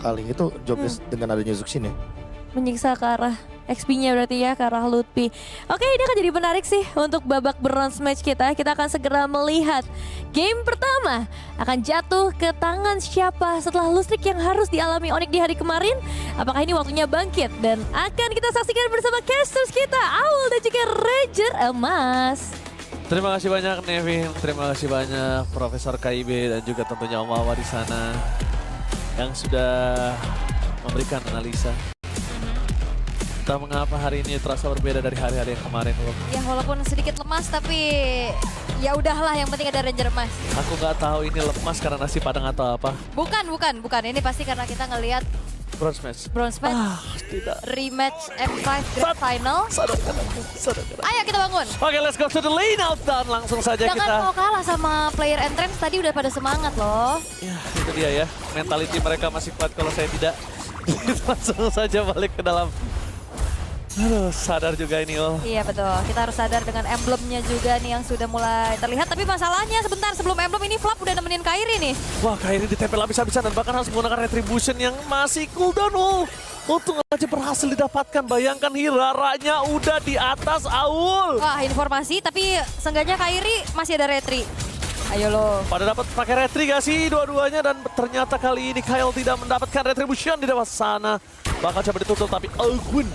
kali itu jobnya dengan adanya Zuxin ya. Menyiksa ke arah XP-nya berarti ya, ke arah Lutfi. Oke, ini akan jadi menarik sih untuk babak bronze match kita. Kita akan segera melihat game pertama akan jatuh ke tangan siapa setelah listrik yang harus dialami Onyx di hari kemarin. Apakah ini waktunya bangkit? Dan akan kita saksikan bersama casters kita, Aul dan juga Ranger Emas. Terima kasih banyak Nevin, terima kasih banyak Profesor KIB dan juga tentunya Om Wawa di sana yang sudah memberikan analisa. Entah mengapa hari ini terasa berbeda dari hari-hari yang kemarin. Ya walaupun sedikit lemas tapi ya udahlah, yang penting ada Ranger Emas. Aku nggak tahu ini lemas karena nasi padang atau apa. Bukan. Ini pasti karena kita ngelihat Bronze match. bronze match, Tidak. rematch M5 Grand Final. Sadarkan. Ayo kita bangun. Oke, let's go to the lane out dan langsung saja Jangan kita. mau kalah sama player entrance, tadi udah pada semangat loh. Ya, itu dia ya. Mentality mereka masih kuat kalau saya tidak. Langsung saja balik ke dalam. Aduh, sadar juga ini, Ul. Iya betul, kita harus sadar dengan emblemnya juga nih yang sudah mulai terlihat. Tapi masalahnya sebentar sebelum emblem ini Flap udah nemenin Kairi nih. Wah, Kairi ditempel habis-habisan dan bahkan harus menggunakan Retribution yang masih cooldown, Ul. Untung aja berhasil didapatkan. Bayangkan Hiraranya udah di atas Aul. Wah, informasi tapi seenggaknya Kairi masih ada retri. Ayo lo. Pada dapat pakai retri gak sih dua-duanya, dan ternyata kali ini Kyle tidak mendapatkan Retribution di depan sana. Bakal coba ditutup tapi Algun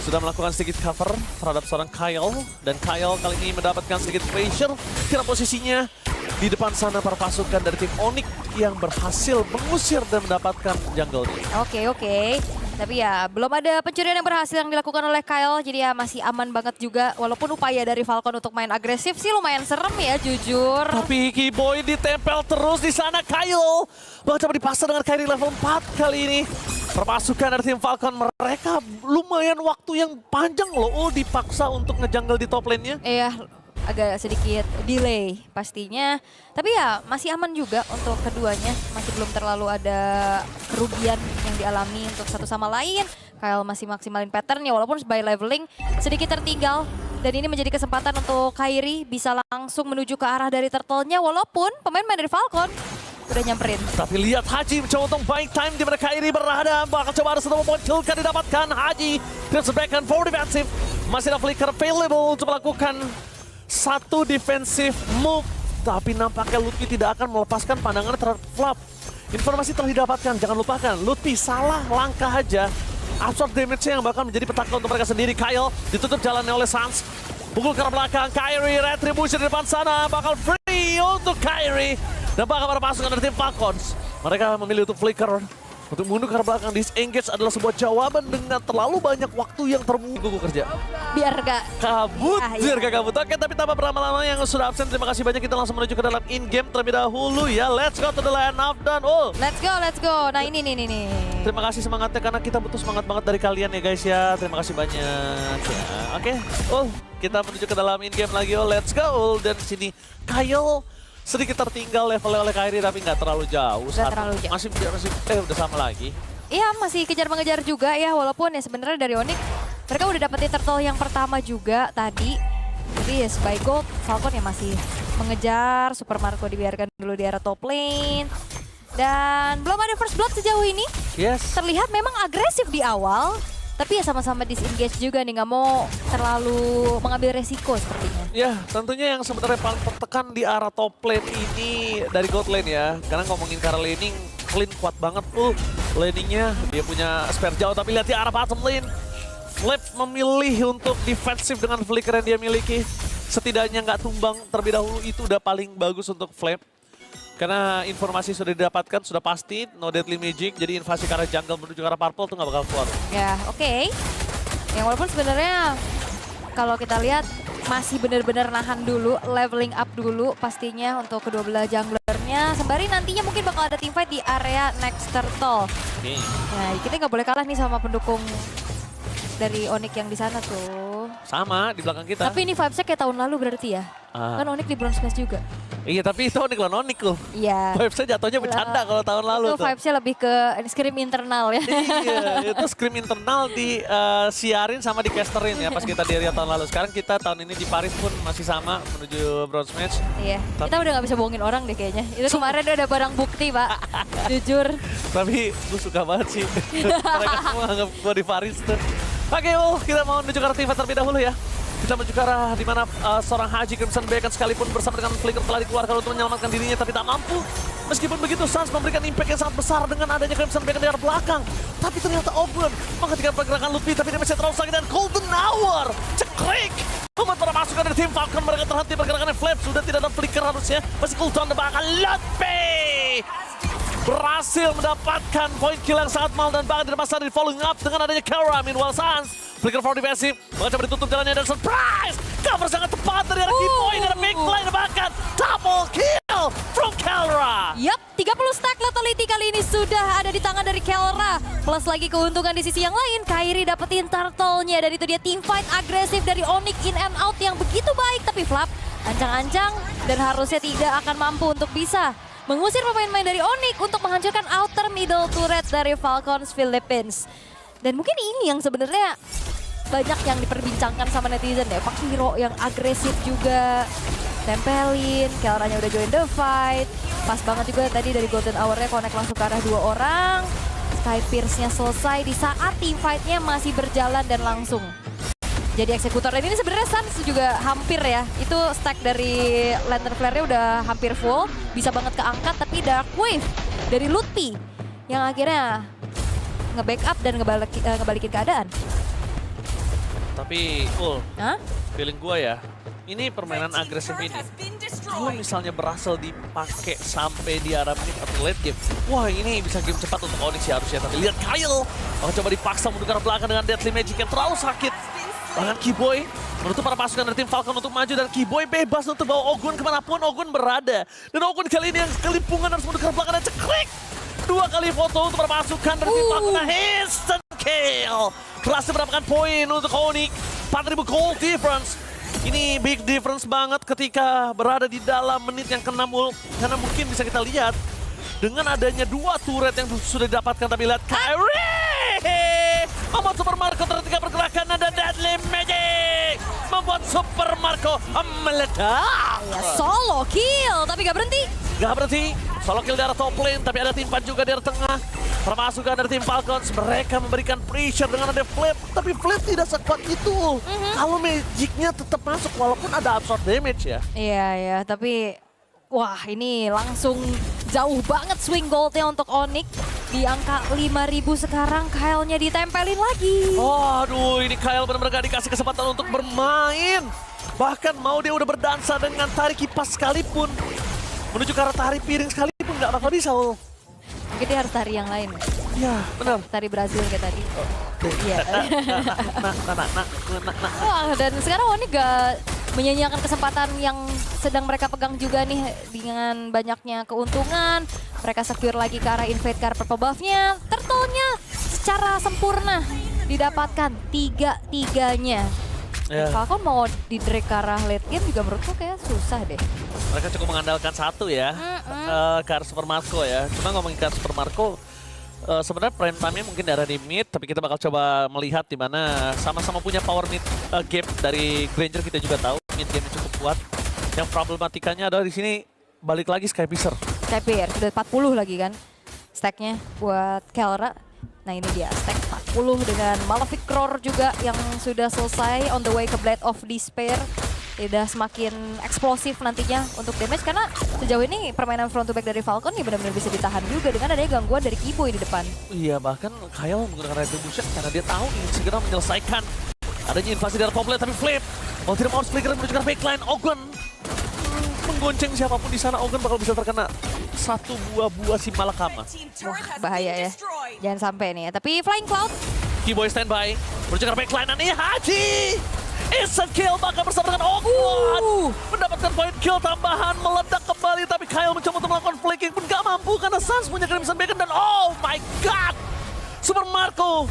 sudah melakukan sedikit cover terhadap seorang Kyle, dan Kyle kali ini mendapatkan sedikit pressure karena posisinya di depan sana para pasukan dari tim Onyx yang berhasil mengusir dan mendapatkan jungle-nya. Oke. Tapi ya belum ada pencurian yang berhasil yang dilakukan oleh Kyle, jadi ya masih aman banget juga. Walaupun upaya dari Falcon untuk main agresif sih lumayan serem ya, jujur. Tapi Kiboy ditempel terus di sana. Kyle bakal coba dipaksa dengan Kairi level 4 kali ini. Perpasukan dari tim Falcon mereka lumayan waktu yang panjang loh dipaksa untuk ngejungle di top lane-nya. Iya, agak sedikit delay pastinya. Tapi ya masih aman juga untuk keduanya. Masih belum terlalu ada kerugian yang dialami untuk satu sama lain. Kyle masih maksimalin patternnya walaupun by leveling sedikit tertinggal. Dan ini menjadi kesempatan untuk Kairi bisa langsung menuju ke arah dari turtle-nya. Walaupun pemain-pemain dari Falcon udah nyamperin. Tapi lihat Haji mencoba untuk buying time di mana Kairi berada. Bakal coba ada satu memunculkan didapatkan Haji. Dan sebaikkan for defensive. Masih ada flicker available untuk melakukan satu defensive move. Tapi nampaknya Lutfi tidak akan melepaskan pandangan terhadap Flap. Informasi telah didapatkan, jangan lupakan Lutfi salah langkah aja. Absorb damage-nya yang bakal menjadi petaka untuk mereka sendiri. Kyle ditutup jalannya oleh Sans. Pukul ke arah belakang, Kairi Retribution di depan sana. Bakal free untuk Kairi. Dan bakal para pasukan dari tim Falcons. Mereka memilih untuk flicker. Untuk mundur ke arah belakang, disengage adalah sebuah jawaban dengan terlalu banyak waktu yang terbunuh kerja. Biar gak Kabut, Iya. biar gak kabut. Oke, tapi tanpa berlama-lama yang sudah absen, terima kasih banyak. Kita langsung menuju ke dalam in-game terlebih dahulu ya. Let's go to the land of done. Oh, let's go. Nah ini nih. terima kasih semangatnya karena kita butuh semangat banget dari kalian ya guys ya. Terima kasih banyak. Ya, oke, kita menuju ke dalam in-game lagi. Let's go. Dan sini Kyle sedikit tertinggal levelnya oleh Kairi tapi nggak terlalu jauh. Terlalu jauh. Masih udah sama lagi. Iya masih kejar-mengejar juga ya, walaupun ya sebenarnya dari Onyx mereka udah dapetin turtle yang pertama juga tadi. Jadi ya by gold, Falcon ya masih mengejar, Super Marco dibiarkan dulu di area top lane. Dan belum ada first blood sejauh ini. Yes. Terlihat memang agresif di awal, tapi ya sama-sama disengage juga nih, nggak mau terlalu mengambil resiko sepertinya. Ya, tentunya yang sebenarnya paling tertekan di arah top lane ini dari God lane ya. Karena ngomongin ke arah laning, Clean kuat banget tuh laningnya. Dia punya spare jauh, tapi lihat di arah bottom lane. Flip memilih untuk defensif dengan flicker yang dia miliki. Setidaknya nggak tumbang terlebih dahulu, itu udah paling bagus untuk Flip. Karena informasi sudah didapatkan, sudah pasti, no deadly magic. Jadi invasi ke arah jungle menuju ke arah purple tuh nggak bakal keluar. Ya oke. Yang walaupun sebenarnya kalau kita lihat masih benar-benar nahan dulu, leveling up dulu pastinya untuk kedua belah junglernya. Sembari nantinya mungkin bakal ada teamfight di area next turtle. Nih. Nah kita nggak boleh kalah nih sama pendukung dari Onyx yang di sana tuh. Sama, di belakang kita. Tapi ini vibes-nya kayak tahun lalu berarti ya? Kan Onyx di bronze match juga. Iya tapi itu Onyx lawan Onyx loh. Iya. Vibes-nya jatuhnya bercanda kalau tahun lalu Itu tuh. vibes-nya lebih ke scrim internal ya. Iya, itu scrim internal di siarin sama di casterin ya pas kita di Rio tahun lalu. Sekarang kita tahun ini di Paris pun masih sama menuju bronze match. Iya, kita udah gak bisa bohongin orang deh kayaknya. Itu kemarin udah barang bukti, Pak. Jujur. Tapi gue suka banget sih mereka semua anggap gue di Paris tuh. Oke, kita mau menuju ke arah tim fight terlebih dahulu ya. Kita menuju ke arah di mana seorang Haji Crimson Bacon sekalipun bersama dengan Flicker telah dikeluarkan untuk menyelamatkan dirinya tapi tak mampu. Meskipun begitu, Suns memberikan impact yang sangat besar dengan adanya Crimson Bacon di arah belakang. Tapi ternyata Ogun menghentikan pergerakan Lutfi tapi dia masih terlalu sakit dan Golden Hour cekrik. Membuat para masukan dari tim Falcon mereka terhenti pergerakannya. Flap sudah tidak ada Flicker harusnya. Masih cooldown di belakang Lutfi. Berhasil mendapatkan poin kill yang sangat mahal dan bahkan tidak masalah di following up dengan adanya Kara. Meanwhile Suns Flicker for defensive mencoba ditutup jalannya dan surprise cover sangat tepat dari arah Kiboy dan big play bahkan double kill from Kara. Yup, 30 stack lethality kali ini sudah ada di tangan dari Kelra. Plus lagi keuntungan di sisi yang lain, Kairi dapetin turtle-nya dan itu dia team fight agresif dari Onyx in and out yang begitu baik. Tapi Flap ancang-ancang dan harusnya tidak akan mampu untuk bisa mengusir pemain-pemain dari Onyx untuk menghancurkan outer middle turret dari Falcons Philippines. Dan mungkin ini yang sebenarnya banyak yang diperbincangkan sama netizen ya. Pak Hero yang agresif juga. Tempelin, Kelranya udah join the fight. Pas banget juga tadi dari Golden Hour-nya connect langsung ke arah 2 orang. Sky Pierce-nya selesai di saat team fight-nya masih berjalan dan langsung jadi eksekutor. Dan ini sebenarnya Suns juga hampir ya. Itu stack dari Lantern Flare-nya udah hampir full. Bisa banget keangkat tapi Dark Wave dari Lutfi yang akhirnya nge-backup dan ngebalikin keadaan. Tapi feeling gue ya, ini permainan agresif ini. Kalau misalnya berhasil dipakai sampai di arah mid atau late game, wah ini bisa game cepat untuk Onyx ya harusnya. Tapi lihat Kyle, coba dipaksa menuju ke arah belakang dengan Deadly Magic yang terlalu sakit. Bahkan Kiboy menutup para pasukan dari tim Falcon untuk maju dan Kiboy bebas untuk bawa Ogun kemanapun Ogun berada. Dan Ogun kali ini yang kelimpungan harus menuju ke arah belakang dan ceklik. 2 kali foto untuk para pasukan dari tim Falcon. Instant kill. Berhasil mendapatkan poin untuk Onyx. 4.000 gold difference. Ini big difference banget ketika berada di dalam menit yang ke-6 karena mungkin bisa kita lihat dengan adanya 2 turret yang sudah didapatkan. Tapi lihat Kyrie membuat Super Marco terhentikan pergerakan dan Deadly Magic membuat Super Marco meledak. Ya, solo kill tapi gak berhenti. Gak berhenti, solo kill di arah top lane tapi ada tim 4 juga di arah tengah. Permasukan dari tim Falcons, mereka memberikan pressure dengan ada Flip, tapi Flip tidak sekuat itu. Kalau Magicnya tetap masuk walaupun ada absorb damage ya. Iya ya, tapi wah ini langsung jauh banget swing goldnya untuk Onyx. Di angka 5.000 sekarang, Kyle-nya ditempelin lagi. Oh, aduh, ini Kyle benar-benar gak dikasih kesempatan untuk bermain. Bahkan mau dia udah berdansa dengan tarik kipas sekalipun. Menuju ke arah tarik piring sekalipun gak bakal bisa. Mungkin dia harus tari yang lain. Iya, benar. Tari Brazil kayak tadi. Iya. Nah. Wah, dan sekarang Onyx gak menyanyiakan kesempatan yang sedang mereka pegang juga nih dengan banyaknya keuntungan. Mereka secure lagi ke arah invade ke arah purple buff-nya. Turtle-nya secara sempurna didapatkan 3-3-nya. Falcon mau di drag ke arah late game juga menurutku kayak susah deh. Mereka cukup mengandalkan satu ya, ke arah Super Marco ya. Cuma ngomongin ke arah Super Marco, sebenarnya prime time-nya mungkin di arah di mid, tapi kita bakal coba melihat di mana sama-sama punya power mid game dari Granger. Kita juga tahu mid game cukup kuat. Yang problematikanya adalah di sini balik lagi Sky Piercer. Sky Pierce sudah 40 lagi kan stacknya buat Kelra. Nah ini dia stack 40 dengan Malefic Roar juga yang sudah selesai on the way ke Blade of Despair. Tidak semakin eksplosif nantinya untuk damage karena sejauh ini permainan front to back dari Falcon ya benar-benar bisa ditahan juga dengan adanya gangguan dari Kiboy di depan. Iya, bahkan Kyle menggunakan Retribution karena dia tahu ingin segera menyelesaikan adanya invasi dari top lane, tapi Flip mau tidak mau harus flicker menuju ke backline. Ogun menggonceng siapapun di sana, Ogun bakal bisa terkena 1 buah si malakama. Wah, bahaya ya. Jangan sampai nih ya. Tapi Flying Cloud. Kiboy standby menuju ke backline dan ini Haji. Instant kill bahkan bersama dengan Ogun. Mendapatkan poin kill tambahan, meledak kembali. Tapi Kyle mencoba untuk melakukan flanking pun gak mampu karena Suns punya Crimson Bacon dan oh my god. Super Marco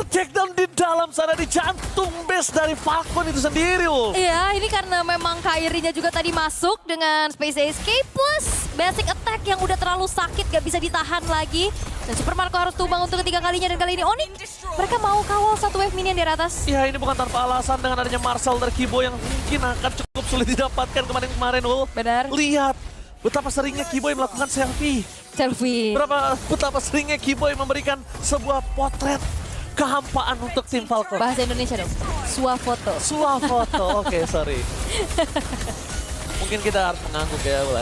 Takedown di dalam sana, di jantung base dari Falcon itu sendiri, Ul. Iya, ini karena memang Kairi-nya juga tadi masuk dengan Space Escape plus basic attack yang udah terlalu sakit, gak bisa ditahan lagi. Dan Super Marco harus tumbang untuk ketiga kalinya, dan kali ini Onyx mereka mau kawal satu wave minion di atas. Ya, ini bukan tanpa alasan dengan adanya Marcel dari Kibo yang mungkin akan cukup sulit didapatkan kemarin-kemarin, Ul. Benar. Lihat betapa seringnya Kiboy melakukan selfie. Betapa seringnya Kiboy memberikan sebuah potret kehampaan untuk tim Falcon. Bahasa Indonesia dong, swafoto. Swafoto, oke, sorry. Mungkin kita harus mengangguk ya, Ul.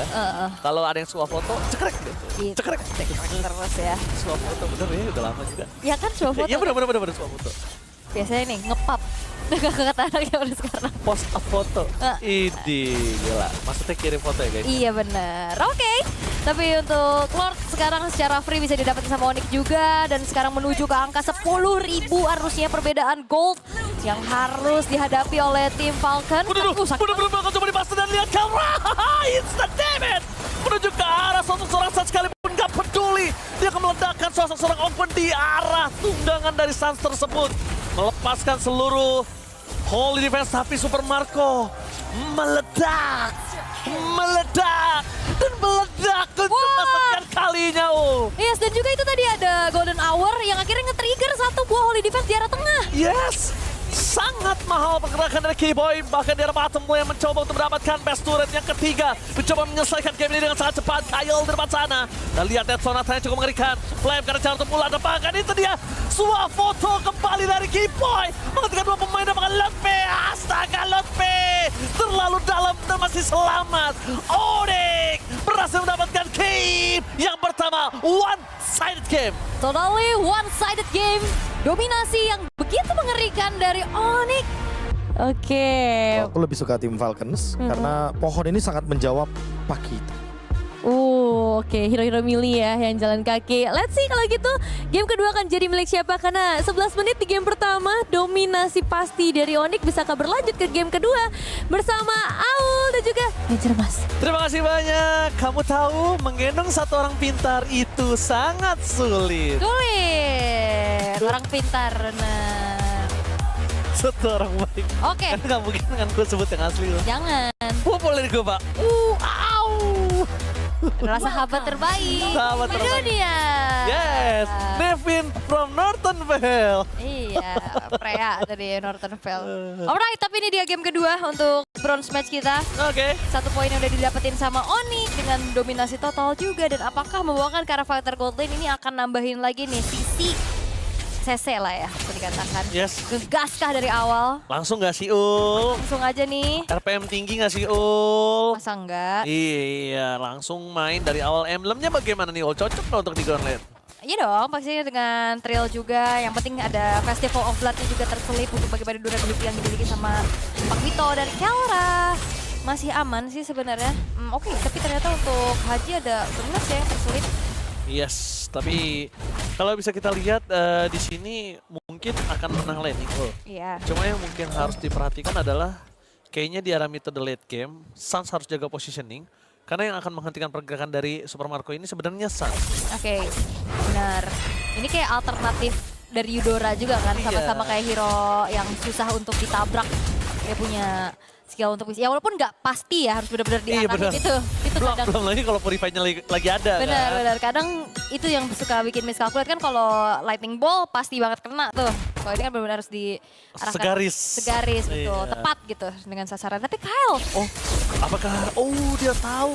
Kalau ada yang swafoto, cekrek deh. Gitu. Cekrek. Terus ya. Swafoto, bener ya, udah lama juga. Ya kan swafoto. Iya bener swafoto. Biasanya nih, ngepap. Kata anaknya udah sekarang. Post a foto. Idi, gila. Maksudnya kirim foto ya, guys? Iya benar. Oke. Tapi untuk Lord sekarang secara free bisa didapat sama Onyx juga. Dan sekarang menuju ke angka 10.000 harusnya perbedaan gold yang harus dihadapi oleh tim Falcon. Bener bakal coba dipasang dan lihat kamera. Instant damage. Menuju ke arah sosok seorang Sans sekalipun gak peduli. Dia akan meledakkan sosok seorang open di arah tunggangan dari Sans tersebut. Melepaskan seluruh Holy Defense, tapi Super Marco meledak dan meledak untuk kesekian kalinya. Yes, dan juga itu tadi ada Golden Hour yang akhirnya nge-trigger satu buah Holy Defense di arah tengah. Yes, sangat mahal pergerakan dari Keyboy. Bahkan di arah bottom lane mencoba untuk mendapatkan best turret yang ketiga. Mencoba menyelesaikan game ini dengan sangat cepat. Kyle di depan sana. Dan lihat Dead Sonata yang cukup mengerikan. Flame karena cara untuk mulai depankan. Itu dia. Swafoto kembali dari Keyboy. Menghentikan dua pemain dan makan Lotpe. Astaga, Lotpe terlalu dalam dan masih selamat. Onyx berhasil mendapatkan game yang pertama. One-sided game. Totally one-sided game. Dominasi yang begitu mengerikan dari Onyx. Oke. Aku lebih suka tim Falcons karena pohon ini sangat menjawab Pakito. Oke, hero-hero melee ya yang jalan kaki. Let's see kalau gitu game kedua akan jadi milik siapa, karena 11 menit di game pertama dominasi pasti dari Onyx. Bisakah berlanjut ke game kedua bersama Aul dan juga Ranger Mas? Terima kasih banyak. Kamu tahu menggendong satu orang pintar itu sangat sulit. Sulit. Orang pintar, nah. Satu orang baik. Oke. Kan nggak mungkin dengan gue sebut yang asli loh. Jangan. Boleh gue, Pak. Au. Adalah sahabat terbaik Sahabat di terbaik. dunia. Yes, Nevin from Northern Vale. Iya, Freya tadi Northern Vale. Alright, tapi ini dia game kedua untuk bronze match kita. Oke. Satu poin yang udah didapetin sama Onyx dengan dominasi total juga. Dan apakah membawakan ke arah fighter gold lane ini akan nambahin lagi nih sisi CC lah ya, bisa dikatakan. Yes. Gegaskah dari awal? Langsung gak sih, Ul? Langsung aja nih. RPM tinggi gak sih, Ul? Masa enggak? Iya, langsung main dari awal. Emblemnya bagaimana nih, Ul? Cocok nggak untuk di ground lane? Iya dong, pastinya dengan trail juga. Yang penting ada Festival of Blood-nya juga terselip untuk bagaimana durability yang dimiliki sama Pak Vito dan Kelra. Masih aman sih sebenarnya. Oke, tapi ternyata untuk Haji ada Gemes ya yang terselip. Yes, tapi kalau bisa kita lihat di sini mungkin akan menang laning, Ul. Iya. Cuma yang mungkin harus diperhatikan adalah kayaknya di arah mid to the late game, Sans harus jaga positioning. Karena yang akan menghentikan pergerakan dari Super Marco ini sebenarnya Sans. Oke, benar. Ini kayak alternatif dari Eudora juga kan, sama-sama kayak hero yang susah untuk ditabrak. Dia punya skill untuk ya walaupun nggak pasti ya harus benar-benar diatakin itu kadang. Belum lagi kalau purify-nya lagi ada. Benar. Kadang itu yang suka bikin miskalkulat kan, kalau lightning ball pasti banget kena tuh. Kalau ini kan benar-benar harus diarahkan segaris betul, tepat gitu dengan sasaran. Tapi Kyle, Apakah dia tahu?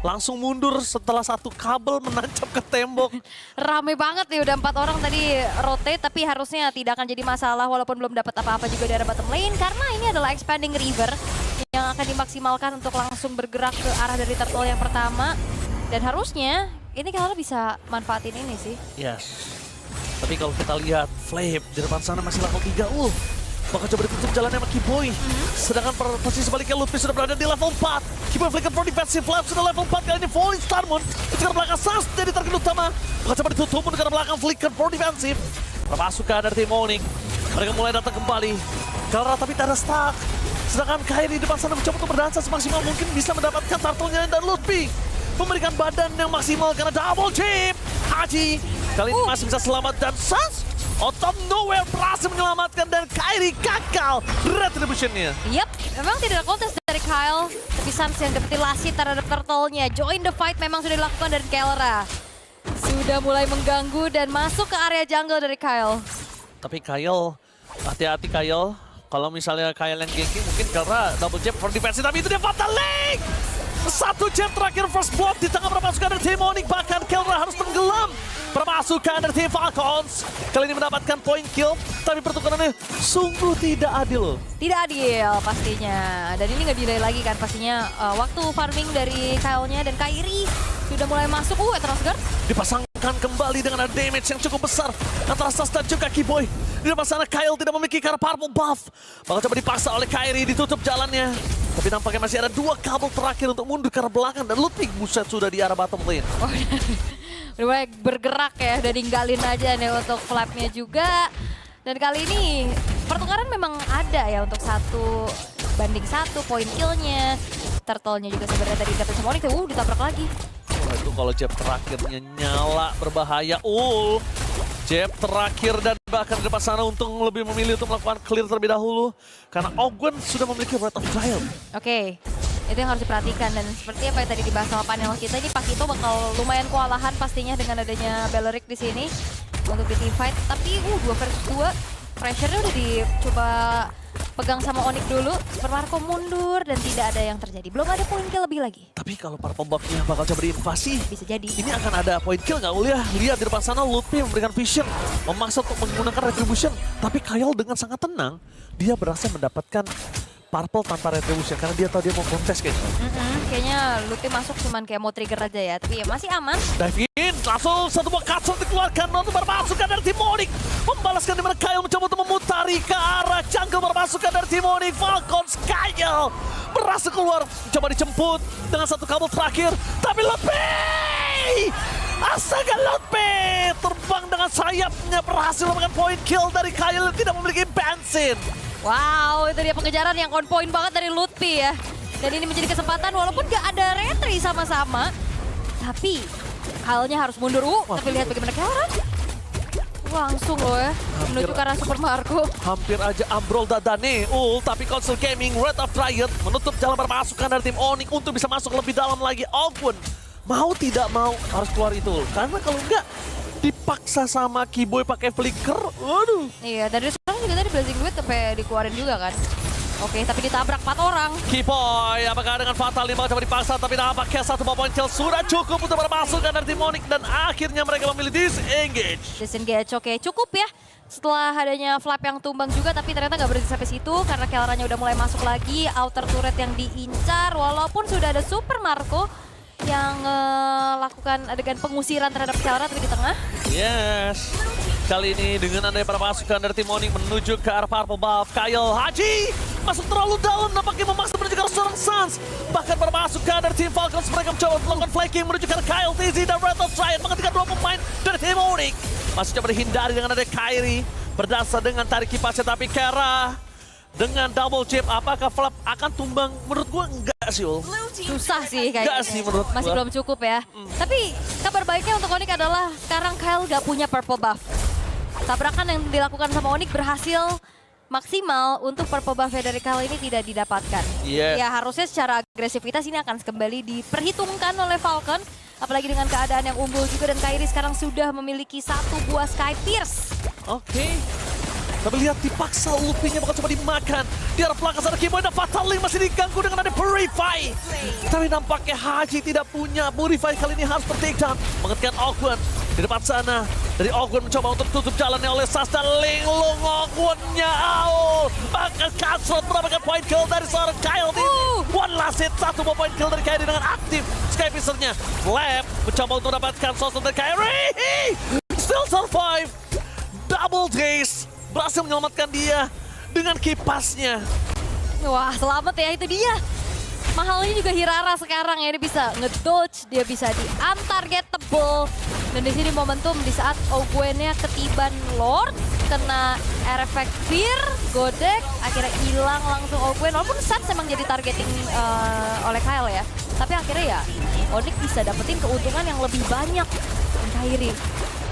Langsung mundur setelah satu kabel menancap ke tembok. rame banget nih, udah 4 orang tadi rotate, tapi harusnya tidak akan jadi masalah walaupun belum dapat apa-apa juga dari bottom lane, karena ini adalah expanding river yang akan dimaksimalkan untuk langsung bergerak ke arah dari turtle yang pertama. Dan harusnya ini kalau bisa manfaatin ini sih. Yes. Tapi kalau kita lihat Flame di depan sana masih level 3. Bakal coba ditutup jalannya sama Keyboy. Sedangkan posisi sebaliknya Lutfi sudah berada di level 4. Keyboy flicker for defensive left sudah level 4. Kali ini Falling Starmoon. Itu ke belakang Sans jadi target utama. Bakal coba ditutup ke belakang flicker for defensive. Pasukan dari tim Onyx. Mereka mulai datang kembali. Kelra tapi tak ada stuck. Sedangkan Kairi di depan sana mencoba untuk berdansa semaksimal mungkin bisa mendapatkan turtle-nya dan Lutfi memberikan badan yang maksimal karena double chip. Haji kali ini masih bisa selamat dan Sans Out of nowhere berhasil menyelamatkan dan Kairi gagal retribution-nya. Yap, memang tidak ada kontes dari Kyle. Tapi Suns yang dapetin lasit terhadap turtle-nya. Join the fight memang sudah dilakukan dari Kelra. Sudah mulai mengganggu dan masuk ke area jungle dari Kyle. Tapi Kyle, hati-hati Kyle. Kalau misalnya Kyle yang ganking mungkin karena double jab for defense, tapi itu dia fatal link! Satu jab terakhir first blood di tengah permasukan dari tim Onyx, bahkan Kelra harus tenggelam. Permasukan dari tim Falcons kali ini mendapatkan point kill, tapi pertukarannya sungguh tidak adil. Tidak adil pastinya. Dan ini nggak delay lagi kan pastinya. Waktu farming dari Kyle-nya dan Kairi sudah mulai masuk. Transguard Dipasangkan kembali dengan ada damage yang cukup besar antara Sas dan juga Kiboy. Di depan sana Kyle tidak memiliki karena purple buff. Bakal coba dipaksa oleh Kairi, ditutup jalannya. Tapi nampaknya masih ada 2 kabel terakhir untuk mundur ke arah belakang. Dan Ludwig buset sudah di arah bottom lane. udah mulai bergerak ya, udah ninggalin aja nih untuk flapnya juga. Dan kali ini pertukaran memang ada ya untuk 1-1 poin killnya. Turtle-nya juga sebenarnya tadi dapat sama Onyx, ditabrak lagi. Itu kalau jab terakhirnya nyala berbahaya. Jab terakhir dan bahkan di depan sana untung lebih memilih untuk melakukan clear terlebih dahulu. Karena Ogwen sudah memiliki Breath of Trial. Oke, itu yang harus diperhatikan. Dan seperti apa yang tadi dibahas sama panel kita, ini Pakito bakal lumayan kewalahan pastinya dengan adanya Belleric di sini untuk di teamfight. Tapi 2 versus 2, pressure-nya udah dicoba pegang sama Onyx dulu. Super Marco mundur dan tidak ada yang terjadi. Belum ada point kill lebih lagi. Tapi kalau para pembuffnya bakal coba diinvasi, Bisa jadi. ini akan ada point kill nggak Ul ya? Lihat di depan sana Ludwig memberikan vision, memaksa untuk menggunakan retribution. Tapi Kyle dengan sangat tenang, dia berhasil mendapatkan purple tanpa retribution karena dia tahu dia mau kontes kayaknya. Kayaknya Luti masuk cuman kayak mau trigger aja ya. Tapi ya masih aman. Dive in, langsung satu buah cutscene dikeluarkan untuk bermasukan dari tim Onyx. Membalaskan di mana Kyle mencoba untuk memutari ke arah jungle bermasukan dari tim Onyx. Falcons, Kyle berhasil keluar, coba dijemput dengan 1 kabel terakhir. Tapi lebih! Astaga, Ludwig terbang dengan sayapnya, berhasil mendapatkan point kill dari Kyle yang tidak memiliki bensin. Wow, itu dia pengejaran yang on point banget dari Lutfi ya. Dan ini menjadi kesempatan walaupun gak ada retry sama-sama. Tapi Kyle-nya harus mundur. Tapi lihat bagaimana Kelra. Langsung loh ya, menuju ke arah Super Marco. Hampir aja ambrol dadane tapi Console Gaming, Red of Riot menutup jalan bermasukan dari tim Onyx untuk bisa masuk lebih dalam lagi. Ogwen mau tidak mau harus keluar itu. Karena kalau enggak, dipaksa sama Kiboy pakai flicker. Waduh. Iya, dari sekarang juga tadi Blazing Duet sampai dikeluarin juga kan. Oke, tapi ditabrak 4 orang. Kiboy, apakah dengan fatal ini bakal coba dipaksa, tapi nampaknya 1 point kill sudah cukup untuk bermasukkan dari tim Onyx dan akhirnya mereka memilih disengage. Disengage, oke, cukup ya. Setelah adanya flap yang tumbang juga, tapi ternyata nggak berhenti sampai situ karena Kelranya udah mulai masuk lagi. Outer turret yang diincar, walaupun sudah ada Super Marco yang lakukan adegan pengusiran terhadap Kelra tapi di tengah. Yes. Kali ini dengan adanya para pasukan dari tim Onyx menuju ke arah purple buff. Kyle Haji masuk terlalu dalam, nampaknya memaksa menuju ke arah seorang Suns. Bahkan para pasukan dari tim Falcons mereka mencoba melakukan flanking menuju ke arah Kyle, TZ dan Red of Riot menghentikan 2 pemain dari tim Onyx. Masih coba dihindari dengan adanya Kairi berdasar dengan tarik kipasnya, tapi Kera dengan double chip, apakah flap akan tumbang? Menurut gua enggak sih, Ul. Susah sih kayaknya. Enggak sih menurut Masih gua. belum cukup ya. Tapi kabar baiknya untuk Onyx adalah sekarang Kyle gak punya purple buff. Tabrakan yang dilakukan sama Onyx berhasil maksimal untuk purple buff dari Kyle ini tidak didapatkan. Yes. Ya harusnya secara agresivitas ini akan kembali diperhitungkan oleh Falcon. Apalagi dengan keadaan yang unggul juga dan Kairi sekarang sudah memiliki 1 buah Sky Pierce. Oke. Tapi lihat dipaksa Luffy-nya bakal coba dimakan. Di arah belakang sana Kiboy dan Fatal Link masih diganggu dengan ada Purify. Tapi nampaknya Haji tidak punya Purify, kali ini harus per-takedown. Menghentikan Ogwen di depan sana. Dari Ogwen mencoba untuk tutup jalannya oleh Sas dan linglung Ogwen-nya Aul. Bahkan Katsrot mendapatkan point kill dari seorang Kyle. One last hit, 1 point kill dari Kairi dengan aktif Sky Piercer-nya. Lab mencoba untuk mendapatkan sosok dari Kairi. Still survive. Double days. Berhasil menyelamatkan dia dengan kipasnya. Wah, selamat ya, itu dia. Mahalnya juga Hirara sekarang ya, dia bisa ngedodge, dia bisa di-untargetable. Dan di sini momentum di saat Ogwen-nya ketiban Lord, kena air effect Fear, Godek, akhirnya hilang langsung Ogwen. Walaupun Suns emang jadi targeting oleh Kyle ya. Tapi akhirnya ya, Onyx bisa dapetin keuntungan yang lebih banyak. Dan Kairi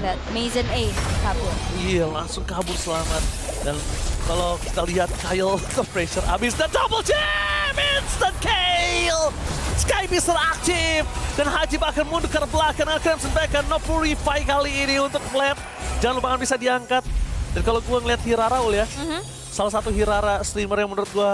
lihat Mason A kabur. Iya, langsung kabur selamat. Dan kalau kita lihat Kyle ke pressure abis dan double jam, instant kill. Skybeaster aktif dan Haji bahkan mundur ke belakang. Crimson Beacon no purify kali ini untuk Flap. Jangan lupa bisa diangkat. Dan kalau gue ngeliat Hirara Ul ya, salah satu Hirara streamer yang menurut gue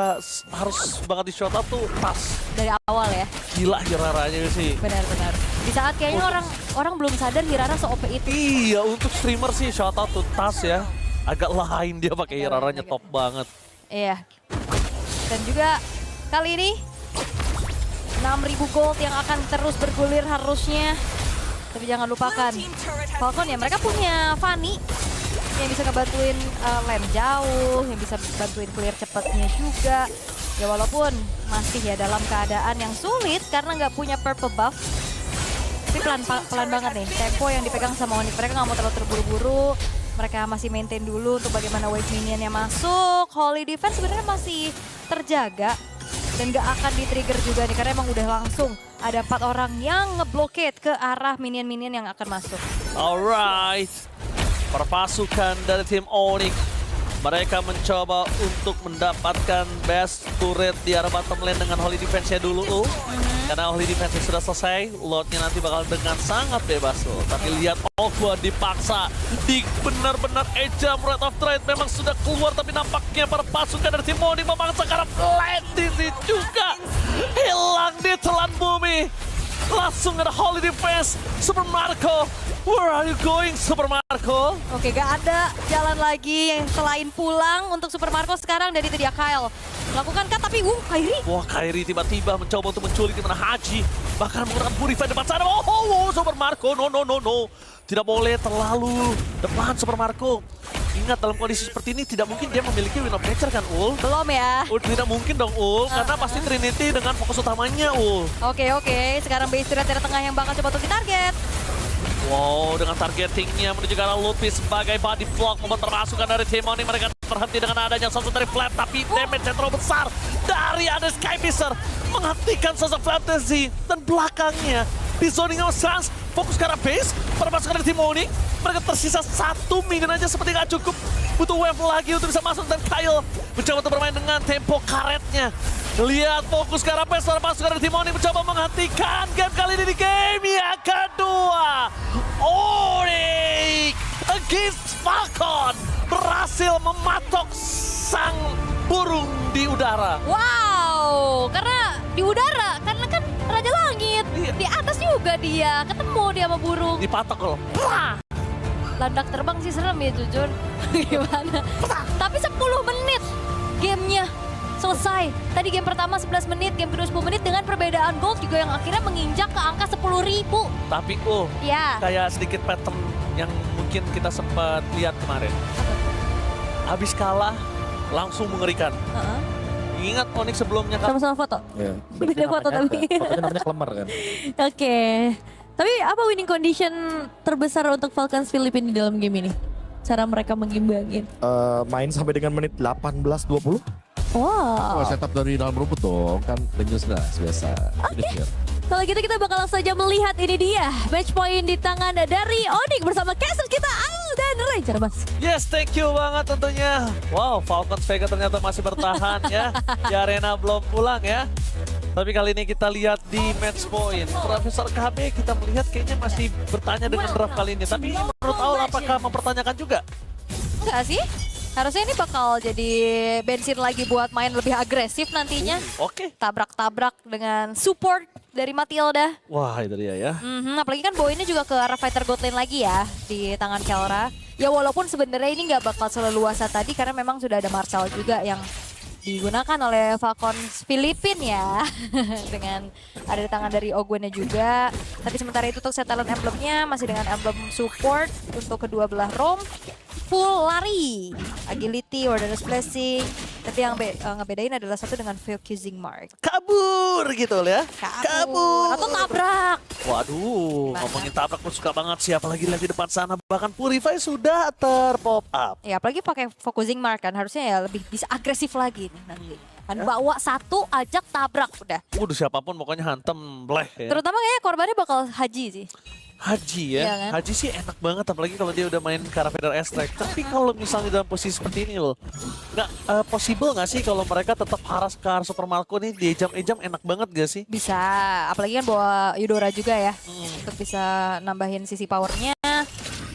harus banget di shout out tuh Tas. Dari awal ya. Gila Hiraranya sih. Benar-benar. Di saat kayaknya orang belum sadar Hirara se-OP itu. Iya, untuk streamer sih shout out tuh Tas ya. Agak lain dia pakai Hiraranya top banget. Iya. Dan juga kali ini 6.000 gold yang akan terus bergulir harusnya. Tapi jangan lupakan Falcon ya, mereka punya Fanny yang bisa ngebantuin lane jauh, yang bisa bantuin clear cepatnya juga. Ya walaupun masih ya dalam keadaan yang sulit karena nggak punya purple buff. Tapi pelan banget nih, tempo yang dipegang sama Onyx. Mereka nggak mau terlalu terburu-buru. Mereka masih maintain dulu untuk bagaimana wave minionnya masuk. Holy Defense sebenarnya masih terjaga. Dan gak akan di-trigger juga nih, karena emang udah langsung ada 4 orang yang ngeblokade ke arah minion-minion yang akan masuk. Alright, perpasukan dari tim Onyx. Mereka mencoba untuk mendapatkan best turret di arah bottom lane dengan Holy Defense-nya dulu. Karena Holy Defense sudah selesai, Lordnya nanti bakal dengan sangat bebas loh. Tapi lihat Ogwa dipaksa, di benar-benar ejam Rate of Trade memang sudah keluar. Tapi nampaknya perpasukan dari tim Onyx memaksa karena lane di sini juga. Hilang di telan bumi. Langsung ada Holy Defense, Super Marco. Where are you going, Super Marco? Oke, gak ada jalan lagi selain pulang untuk Super Marco sekarang. Dan itu dia Kyle. Melakukan cut tapi Kairi. Wah, Kairi tiba-tiba mencoba untuk menculik di mana Haji. Bahkan menggunakan Purify depan sana. Oh, Super Marco, no. Tidak boleh terlalu depan Super Marco. Ingat dalam kondisi seperti ini tidak mungkin dia memiliki Wind of Nature kan, Ul? Belum ya. Tidak mungkin dong, Ul. Karena pasti Trinity dengan fokus utamanya, Ul. Oke. Sekarang base turret dari tengah yang bakal coba untuk ditarget. Wow, dengan targetingnya menuju ke arah Lutfi sebagai body block membuat permasukan dari tim Onyx. Mereka terhenti dengan adanya sosok dari Flap, tapi damage yang terlalu besar dari ada Skybeaster menghentikan sosok Fantasy. Dan belakangnya di zoning of Sans, fokus ke arah base, permasukan dari tim Onyx. Mereka tersisa 1 minion aja seperti gak cukup. Butuh wave lagi untuk bisa masuk dan Kyle mencoba untuk bermain dengan tempo karetnya. Lihat fokus ke arah base, pasukan dari tim Onyx mencoba menghentikan game kali ini di game yang kedua. Onyx against Falcon berhasil mematok sang burung di udara. Wow, karena di udara, karena kan Raja Langit. Iya. Di atas juga dia, ketemu dia sama burung. Dipatok loh. Landak terbang sih serem ya jujur. Gimana? Tapi 10 menit gamenya selesai. Tadi game pertama 11 menit, game kedua 10 menit dengan perbedaan gold juga yang akhirnya menginjak ke angka 10.000. Tapi Ya. kayak sedikit pattern yang mungkin kita sempat lihat kemarin. Habis kalah langsung mengerikan. Ingat Onyx sebelumnya kan? Sama-sama foto. Iya. Beda foto tapi. Fotonya namanya Klemer kan. Oke. Tapi apa winning condition terbesar untuk Falcons Filipina di dalam game ini? Cara mereka mengimbangin. Main sampai dengan menit 18-20. Wow. Setup dari dalam rumput dong, kan dangerous biasa. Finisher. Kalau gitu kita bakal langsung saja melihat ini dia. Match point di tangan dari Onyx bersama caster kita Al dan Ranger Mas. Yes, thank you banget tentunya. Wow, Falcons Vega ternyata masih bertahan ya. Di arena belum pulang ya. Tapi kali ini kita lihat di match point. Profesor KB kita melihat kayaknya masih bertanya dengan draft kali ini. Tapi menurut Aul apakah mempertanyakan juga? Enggak sih? Harusnya ini bakal jadi bensin lagi buat main lebih agresif nantinya. Oke. Tabrak-tabrak dengan support dari Matilda. Wah, itu dia ya. Apalagi kan Boy ini juga ke arah fighter god lane lagi ya di tangan Kelra. Ya walaupun sebenarnya ini nggak bakal seleluasa tadi karena memang sudah ada Marshall juga yang digunakan oleh Falcons Filipina ya. Dengan ada di tangan dari Ogwennya juga. Tapi sementara itu untuk set talent emblemnya masih dengan emblem support untuk kedua belah roam. Full lari, agility, wilderness blessing. Tapi yang ngebedain adalah satu dengan focusing mark. Kabur gitu ya. Kabur. Atau tabrak. Waduh, Gimana? ngomongin tabrak gue suka banget sih. Apalagi lihat di depan sana. Bahkan Purify sudah terpop up. Ya apalagi pakai focusing mark kan harusnya ya lebih bisa agresif lagi nih nanti. Kan bawa satu ajak tabrak udah. Udah siapapun pokoknya hantem bleh ya. Terutama kayaknya korbannya bakal Haji sih. Haji ya, Iya kan? Haji sih enak banget apalagi kalau dia udah main ke arah Vader Extract. Tapi kalau misalnya dalam posisi seperti ini loh, nggak possible nggak sih kalau mereka tetap harus ke arah Super Marco nih di ejam-ejam enak banget gak sih? Bisa, apalagi kan bawa Eudora juga ya, untuk bisa nambahin sisi powernya.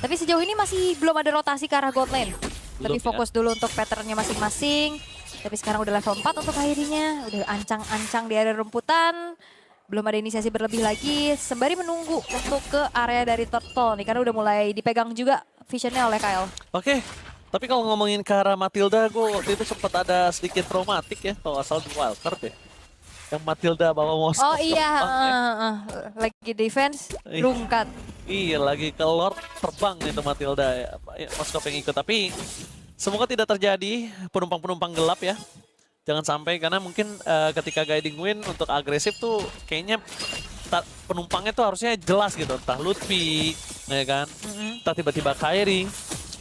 Tapi sejauh ini masih belum ada rotasi ke arah God Lane. Lebih Belum, fokus dulu untuk patternnya masing-masing. Tapi sekarang udah level 4 untuk akhirnya, udah ancang-ancang di area rumputan. Belum ada inisiasi berlebih lagi, sembari menunggu untuk ke area dari Turtle nih, karena udah mulai dipegang juga visionnya oleh Kyle. Oke, tapi kalau ngomongin ke arah Matilda, gue waktu itu sempat ada sedikit traumatik ya, kalau asal di wildcard ya. Yang Matilda bawa Moskov. Oh iya, terbang ya. lagi defense, Ih. rungkat. Iya, lagi ke Lord terbang itu Matilda ya. Moskov yang ikut, tapi semoga tidak terjadi penumpang-penumpang gelap ya. Jangan sampai, karena mungkin ketika guiding win untuk agresif tuh kayaknya penumpangnya tuh harusnya jelas gitu. Entah Lutfi, ya kan? Entah tiba-tiba Kairi.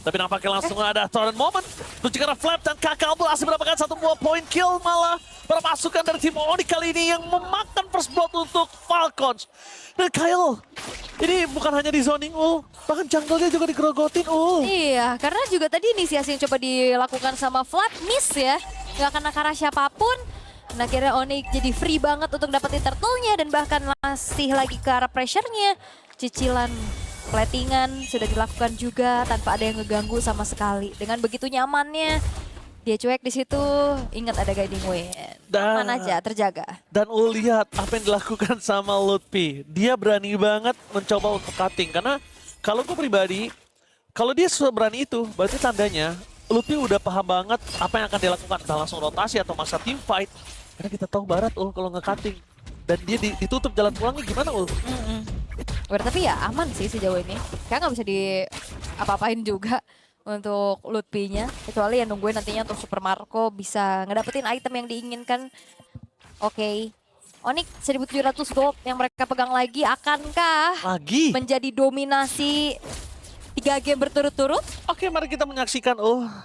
Tapi nampaknya langsung ada torrent moment. Menuju ke arah Flap dan Kakao berhasil mendapatkan satu buah point kill malah. Berpasukan dari tim Onyx kali ini yang memakan first blood untuk Falcons. Dan Kyle, ini bukan hanya di zoning bahkan jungle-nya juga digerogotin Iya, karena juga tadi inisiasi yang coba dilakukan sama Vlad miss ya. Gak kena ke arah siapapun. Nah akhirnya Onyx jadi free banget untuk dapetin turtle-nya dan bahkan masih lagi ke arah pressure-nya. Cicilan platingan sudah dilakukan juga tanpa ada yang ngeganggu sama sekali. Dengan begitu nyamannya dia cuek di situ. Ingat ada guiding win. Aman aja, terjaga. Dan lihat apa yang dilakukan sama Lutfi. Dia berani banget mencoba untuk cutting. Karena kalau gue pribadi, kalau dia sudah berani itu, berarti tandanya Lutfi udah paham banget apa yang akan dia lakukan. Entah langsung rotasi atau masa team fight. Karena kita tahu Barat kalau nge-cutting. Dan dia ditutup jalan pulangnya gimana Tapi ya aman sih sejauh ini. Kayak nggak bisa apa-apain juga untuk Lutfi-nya. Kecuali yang nungguin nantinya untuk Super Marco bisa ngedapetin item yang diinginkan. Oke. Onyx 1.700 gold yang mereka pegang lagi. Akankah lagi menjadi dominasi 3 game berturut-turut? Oke, mari kita menyaksikan.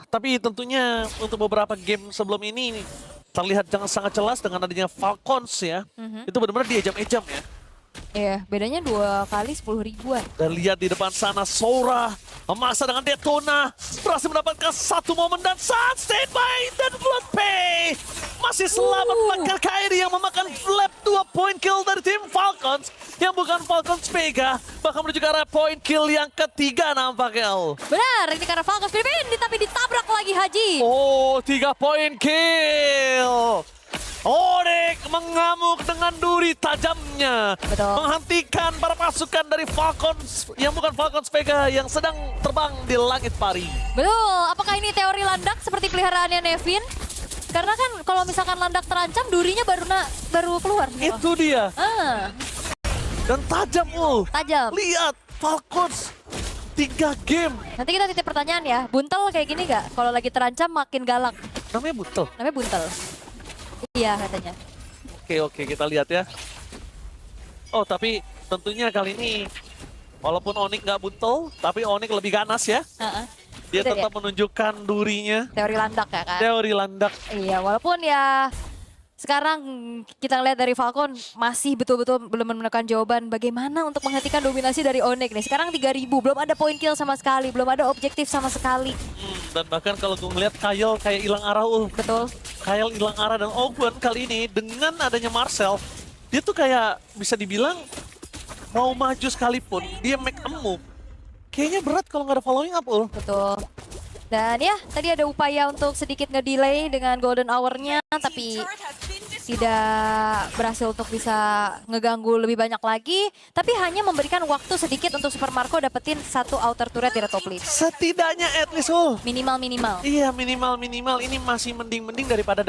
Tapi tentunya untuk beberapa game sebelum ini terlihat sangat jelas dengan adanya Falcons ya. Itu benar-benar di ejam-ejam ya. Iya, bedanya 2 kali 10 ribuan. Dan lihat di depan sana Sora memaksa dengan Detona. Berhasil mendapatkan satu momen dan saat standby dan Blood Pay. Masih selamat maka Kairi yang memakan flap 2 point kill dari tim Falcons. Yang bukan Falcons Vega. Bahkan menuju ke arah point kill yang ketiga nampaknya. Benar, ini karena Falcons Filipina tapi ditabrak lagi Haji. 3 point kill. Onyx mengamuk dengan duri tajamnya. Betul. Menghentikan para pasukan dari Falcons yang bukan Falcons Vega yang sedang terbang di langit pari. Betul, apakah ini teori landak seperti peliharaannya Nevin? Karena kan kalau misalkan landak terancam durinya baru keluar. Itu dia. Dan tajam Tajam. Lihat Falcons 3 game. Nanti kita titip pertanyaan ya, buntel kayak gini gak? Kalau lagi terancam makin galak. Namanya Butel. Namanya buntel. Iya katanya. Oke, kita lihat ya. Tapi tentunya kali ini walaupun Onyx nggak buntel, tapi Onyx lebih ganas ya. Dia Betul tetap ya? menunjukkan durinya. Teori landak ya kan? Teori landak. Iya, walaupun ya sekarang kita lihat dari Falcon masih betul-betul belum menemukan jawaban bagaimana untuk menghentikan dominasi dari Onyx nih. Sekarang 3.000, belum ada point kill sama sekali, belum ada objektif sama sekali. Dan bahkan kalau gue ngeliat Kyle kayak hilang arah Betul. Kyle hilang arah dan Ogun kali ini dengan adanya Marcel, dia tuh kayak bisa dibilang mau maju sekalipun, dia make a move. Kayaknya berat kalau nggak ada following up Betul. Dan ya, tadi ada upaya untuk sedikit nge-delay dengan golden hour-nya, tapi tidak berhasil untuk bisa ngeganggu lebih banyak lagi. Tapi hanya memberikan waktu sedikit untuk Super Marco dapetin satu outer turret di top lane. Setidaknya at least Minimal-minimal. Iya minimal ini masih mending daripada.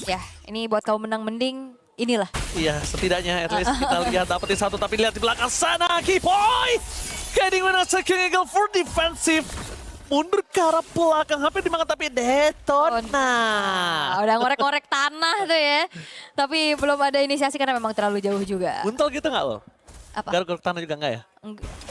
Ya, ini buat kaum menang mending, inilah. Iya setidaknya at least kita lihat dapetin satu, tapi lihat di belakang sana Kipoy getting winner second eagle for defensive. Mundur ke arah belakang, hampir dimakan tapi Detona. Udah ngorek-ngorek tanah tuh ya. Tapi belum ada inisiasi karena memang terlalu jauh juga. Buntel gitu nggak lo? Apa? Garuk tanah juga nggak ya?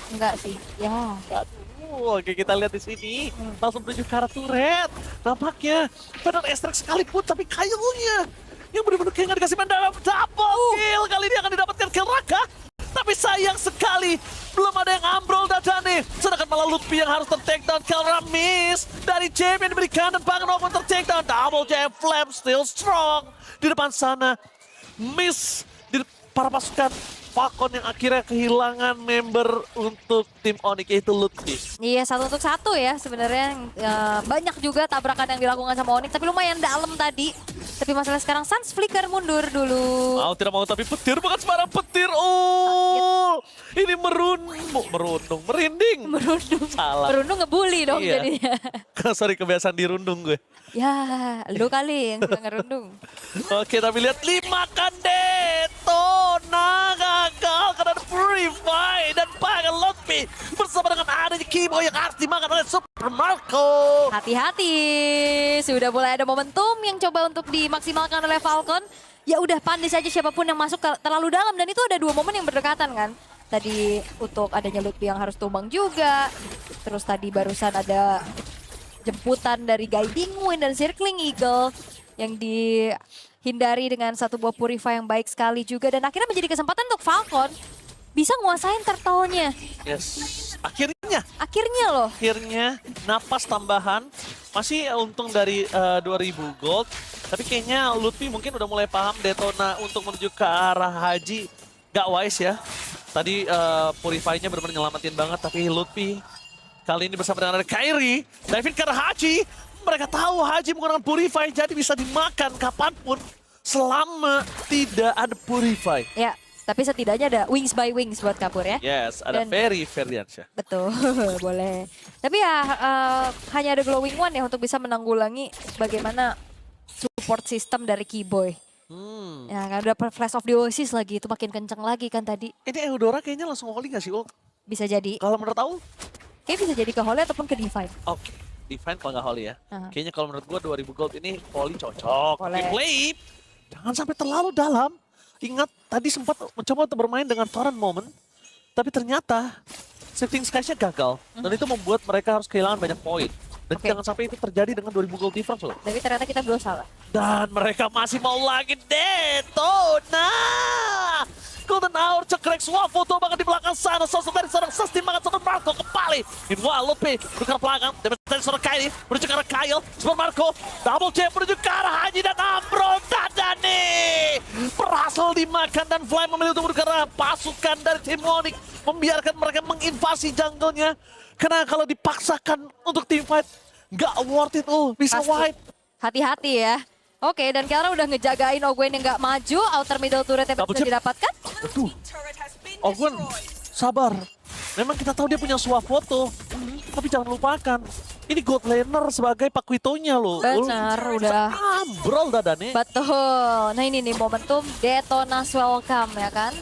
Enggak sih. Ya. Aduh, oke kita lihat di sini. Langsung menuju ke arah turret. Nampaknya Vader Extract sekalipun, tapi Kyle-nya yang benar-benar kayak nggak dikasih mendalam double kill. Kali ini akan didapatkan kill Raka. Tapi sayang sekali Belum ada yang ambrol Dadane. Sedangkan malah Lutfi yang harus ter-take down. Kelra miss dari Jam yang diberikan dan bahkan Ogun ter-take down. Double Jam, Flame still strong. Di depan sana, miss di para pasukan Falcon yang akhirnya kehilangan member untuk tim Onyx yaitu Lutfi. Iya, 1 untuk 1 ya sebenarnya. Banyak juga tabrakan yang dilakukan sama Onyx, tapi lumayan dalam tadi. Tapi masalah sekarang Suns flicker mundur dulu. Mau tidak mau tapi petir bukan sembarang petir. Ini merinding. Merundung. Salah. Merundung ngebully dong Iya. jadinya. Sorry kebiasaan dirundung gue. Ya, lu kali yang suka ngerundung. Oke, tapi lihat 5 kan Detona gagal karena ada Purify dan bahkan Lutfi bersama dengan adanya Kibo yang harus dimakan oleh Super Marco. Hati-hati, sudah mulai ada momentum yang coba untuk dimaksimalkan oleh Falcon. Ya udah pandai saja siapapun yang masuk terlalu dalam dan itu ada 2 momen yang berdekatan kan. Tadi untuk adanya Lutfi yang harus tumbang juga. Terus tadi barusan ada jemputan dari Guiding Wind dan Circling Eagle yang dihindari dengan satu buah Purify yang baik sekali juga. Dan akhirnya menjadi kesempatan untuk Falcon bisa nguasain turtle-nya. Yes, akhirnya Loh. napas tambahan. Masih untung dari 2000 gold. Tapi kayaknya Lutfi mungkin udah mulai paham Detona untuk menuju ke arah Haji. Gak wise ya. Tadi Purify-nya benar-benar nyelamatin banget. Tapi Lutfi kali ini bersama dengan ada Kairi, David ke arah Haji. Mereka tahu Haji menggunakan Purify jadi bisa dimakan kapanpun selama tidak ada Purify. Ya, tapi setidaknya ada wings by wings buat Kapur ya. Yes, ada Dan- Ferry Ferdiansyah. Betul, boleh. Tapi ya hanya ada Glowing One ya untuk bisa menanggulangi bagaimana support system dari Keyboy. Ya kan udah Flash of the Oasis lagi, itu makin kenceng lagi kan tadi. Ini Eudora kayaknya langsung holy gak sih, Ul? Bisa jadi, Kalau menurut Aul? kayak bisa jadi ke Holy ataupun ke Divine. Oke. Define kalau nggak holy ya. Aha. Kayaknya kalau menurut gua 2000 gold ini holy cocok. Boleh. Tapi play, jangan sampai terlalu dalam. Ingat tadi sempat mencoba untuk bermain dengan Torrent Moment. Tapi ternyata Shifting Skies-nya gagal. Dan itu membuat mereka harus kehilangan banyak poin. Dan Oke. jangan sampai itu terjadi dengan 2000 gold difference loh. Tapi ternyata kita belum salah. Dan mereka masih mau lagi Detona. Golden Hour cekrek semua foto bahkan di belakang sana. Sosok dari seorang Sesti makan Super Marco kembali. Meanwhile Lutfi bergerak belakang. Dari seorang Kairi menuju ke arah Kyle. Super Marco double jab menuju ke arah Haji dan Ambrol Dadane. Berhasil dimakan dan Fly memilih untuk menuju ke arah pasukan dari tim Onyx. Membiarkan mereka menginvasi jungle-nya. Karena kalau dipaksakan untuk team fight nggak worth it bisa Pasti. wipe. Hati-hati ya. Oke, dan Kiara udah ngejagain Ogwen yang nggak maju. Outer middle turret yang Double bisa chip. didapatkan. Aduh, Ogun, sabar. Memang kita tahu dia punya swap foto, tapi jangan lupakan. Ini gold laner sebagai Pakuitonya loh. Benar, udah. Ambrol Dadane. Betul. Nah ini nih momentum Detona's welcome ya kan.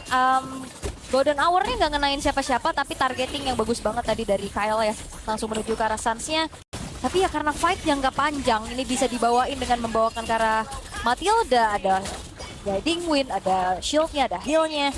Golden Hour-nya nggak ngenain siapa-siapa, tapi targeting yang bagus banget tadi dari Kyle ya. Langsung menuju ke arah Suns-nya. Tapi ya karena fight yang nggak panjang, ini bisa dibawain dengan membawakan ke arah Matilda. Ada Guiding Wind, ada shield-nya, ada heal-nya.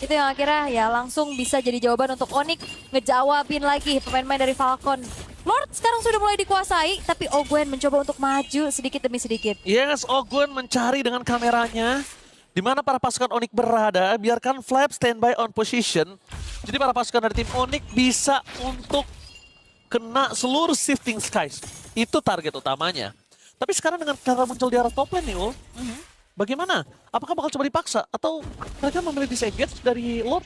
Itu yang akhirnya ya langsung bisa jadi jawaban untuk Onyx ngejawabin lagi pemain-pemain dari Falcon. Lord sekarang sudah mulai dikuasai, tapi Ogwen mencoba untuk maju sedikit demi sedikit. Yes, Ogun mencari dengan kameranya. Di mana para pasukan Onyx berada, biarkan Flap standby on position. Jadi para pasukan dari tim Onyx bisa untuk kena seluruh Shifting Skies. Itu target utamanya. Tapi sekarang dengan cara muncul di arah top lane nih, Ul. Bagaimana? Apakah bakal coba dipaksa? Atau mereka memilih disengage dari Lord?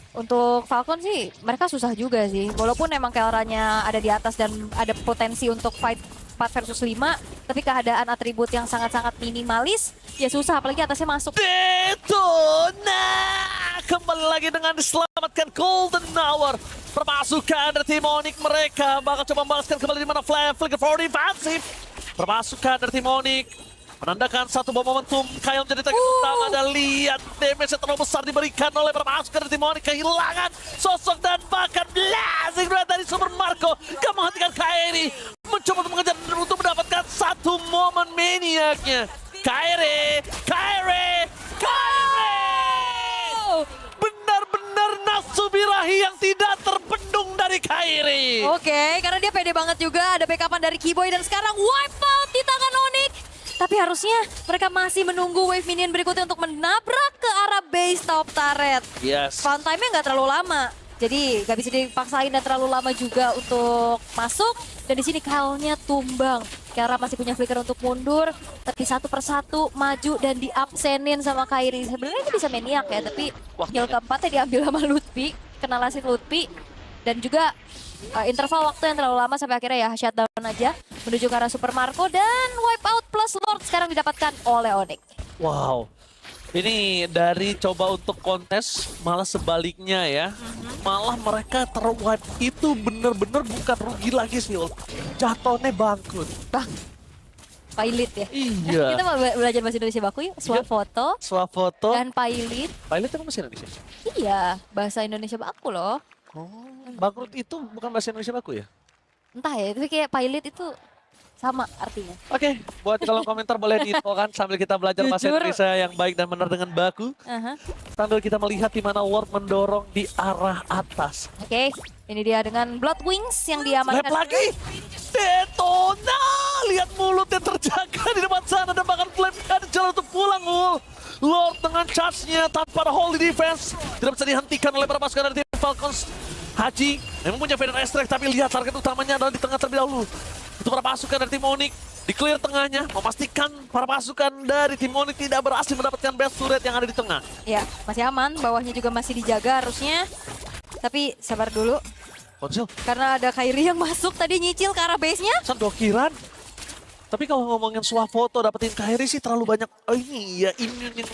Untuk Falcon sih mereka susah juga sih. Walaupun emang Kelranya ada di atas dan ada potensi untuk fight 4 versus 5. Tapi keadaan atribut yang sangat-sangat minimalis, ya susah apalagi atasnya masuk. Detona kembali lagi dengan diselamatkan Golden Hour. Permasukan dari tim Onyx mereka bakal coba membalaskan kembali di mana Flicker for defensive. Permasukan dari tim Onyx menandakan satu bom momentum. Kyle menjadi target utama dan lihat damage yang terlalu besar diberikan oleh permasukan dari tim Onyx. Kehilangan sosok dan bahkan blazing dari Super Marco. Gak menghentikan Kairi. Mencoba untuk mengejar untuk mendapatkan satu momen maniaknya. Kairi. Benar-benar nafsu birahi yang tidak terbendung dari Kairi. Oke, karena dia pede banget juga. Ada backupan dari Keyboy dan sekarang wipe out di tangan Onyx. Tapi harusnya mereka masih menunggu wave minion berikutnya untuk menabrak ke arah base top turret. Yes. Fun time-nya nggak terlalu lama. Jadi gak bisa dipaksain dan terlalu lama juga untuk masuk. Dan di sini Kyle-nya tumbang. Kiara masih punya flicker untuk mundur, tapi satu persatu maju dan diabsenin sama Kairi. Sebenarnya ini bisa maniak ya, tapi kill keempatnya diambil sama Lutfi, kena lasit Lutfi. Dan juga interval waktu yang terlalu lama sampai akhirnya ya shutdown aja menuju ke arah Super Marco dan wipeout plus Lord sekarang didapatkan oleh Onyx. Wow. Ini dari coba untuk kontes malah sebaliknya ya. Malah mereka terwipe itu bener-bener bukan rugi lagi sih. Jatuhnya bangkrut. Bang, pilot ya. Iya. Kita mau belajar bahasa Indonesia baku yuk. Swafoto Swafoto. dan pilot. Pilot itu bahasa Indonesia? Iya, bahasa Indonesia baku loh. Oh, bangkrut itu bukan bahasa Indonesia baku ya? Entah ya, tapi kayak pilot itu sama artinya. Oke, buat kolom komentar boleh diinfokan sambil kita belajar bahasa Jujur. Indonesia yang baik dan benar dengan baku. Sambil kita melihat di mana Ward mendorong di arah atas. Oke, ini dia dengan Blood Wings yang diamankan. Lep lagi. Detona. Lihat mulutnya terjaga di depan sana dan bahkan Flame ada jalan untuk pulang. Lord dengan charge-nya tanpa ada holy defense. Tidak bisa dihentikan oleh para pasukan dari tim Falcons. Haji memang punya Feather Extract tapi lihat target utamanya adalah di tengah terlebih dahulu. Untuk para pasukan dari tim Onyx, di clear tengahnya, memastikan para pasukan dari tim Onyx tidak berhasil mendapatkan best turret yang ada di tengah. Ya, masih aman, bawahnya juga masih dijaga harusnya. Tapi sabar dulu, Konsil, karena ada Kairi yang masuk tadi nyicil ke arah base-nya. dokiran. Tapi kalau ngomongin Swafoto dapetin Kairi sih terlalu banyak. Oh ini ya, immune yang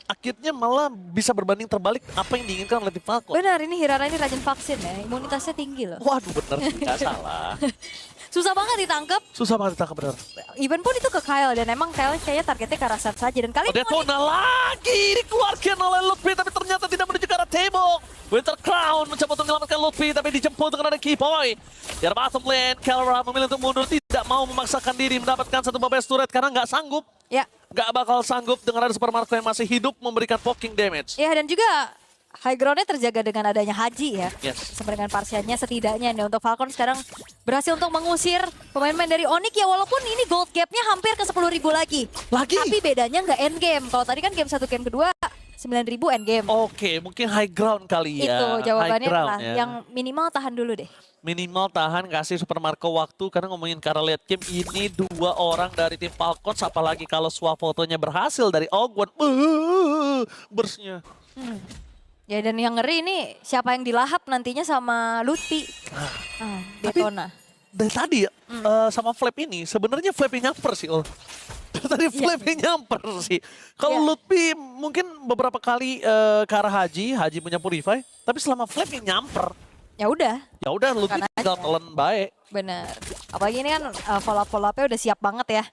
akhirnya malah bisa berbanding terbalik apa yang diinginkan oleh tim Falcon. Benar, ini Hirana ini rajin vaksin ya, imunitasnya tinggi loh. Waduh bener, nggak salah. Susah banget ditangkap, Susah banget ditangkap bener. even pun itu ke Kyle. Dan emang Kyle kayaknya targetnya ke arah Sat saja. Dan kali ini Detona lagi dikeluarkan oleh Lutfi tapi ternyata tidak menuju ke arah tembok. Winter Crown mencoba untuk menyelamatkan Lutfi tapi dijemput dengan ada Keyboy. Di arah bottom lane, Kelra memilih untuk mundur, tidak mau memaksakan diri mendapatkan satu best turret karena nggak sanggup. ya, Nggak bakal sanggup dengan ada Super Marco yang masih hidup memberikan poking damage. ya dan juga high ground-nya terjaga dengan adanya Haji ya. Yes. Sama dengan Parsiannya setidaknya nih untuk Falcon sekarang berhasil untuk mengusir pemain-pemain dari Onyx ya, walaupun ini gold gap-nya hampir ke 10.000 lagi. Lagi? Tapi bedanya nggak end game. Kalau tadi kan game 1 game kedua 9.000 end game. Oke, mungkin high ground kali ya. Itu jawabannya High ground, lah. ya. Yang minimal tahan dulu deh. Minimal tahan kasih Super Marco waktu karena ngomongin karena late game ini dua orang dari tim Falcons apalagi kalau Swafotonya berhasil dari Ogwan. Burstnya. Ya dan yang ngeri ini siapa yang dilahap nantinya sama Lutfi. Detona. Dari tadi ya, sama Flap ini sebenarnya Flap yang nyamper sih. Tadi Flap yang nyamper sih. Kalau Iya. Lutfi mungkin beberapa kali ke arah Haji punya Purify. Tapi selama Flap yang nyamper, Ya udah, ya udah Lutfi Bukan tinggal aja. telan baik. bener. Apalagi ini kan follow up-nya udah siap banget ya.